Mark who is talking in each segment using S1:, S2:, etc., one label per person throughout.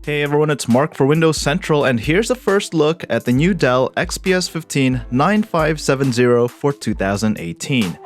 S1: Hey everyone, it's Mark for Windows Central, and here's a first look at the new Dell XPS 15-9570 for 2018.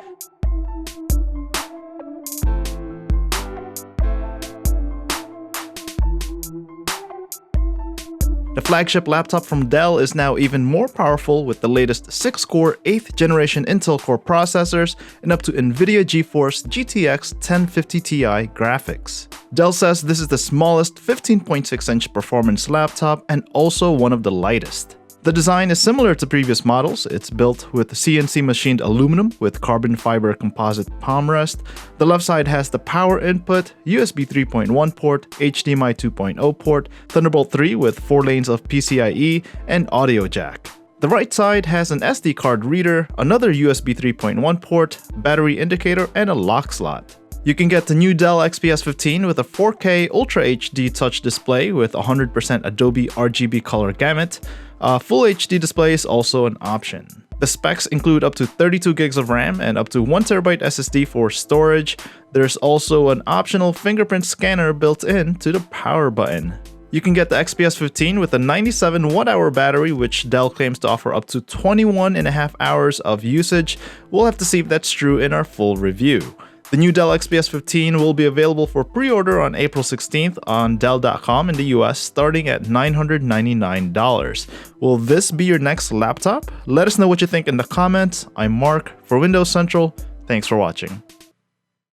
S1: The flagship laptop from Dell is now even more powerful with the latest 6-core 8th generation Intel Core processors and up to NVIDIA GeForce GTX 1050 Ti graphics. Dell says this is the smallest 15.6-inch performance laptop and also one of the lightest. The design is similar to previous models. It's built with CNC machined aluminum with carbon fiber composite palm rest. The left side has the power input, USB 3.1 port, HDMI 2.0 port, Thunderbolt 3 with 4 lanes of PCIe, and audio jack. The right side has an SD card reader, another USB 3.1 port, battery indicator, and a lock slot. You can get the new Dell XPS 15 with a 4K Ultra HD touch display with 100% Adobe RGB color gamut. Full HD display is also an option. The specs include up to 32 gigs of RAM and up to 1TB SSD for storage. There's also an optional fingerprint scanner built in to the power button. You can get the XPS 15 with a 97 watt-hour battery, which Dell claims to offer up to 21.5 hours of usage. We'll have to see if that's true in our full review. The new Dell XPS 15 will be available for pre-order on April 16th on Dell.com in the US, starting at $999. Will this be your next laptop? Let us know what you think in the comments. I'm Mark for Windows Central. Thanks for watching.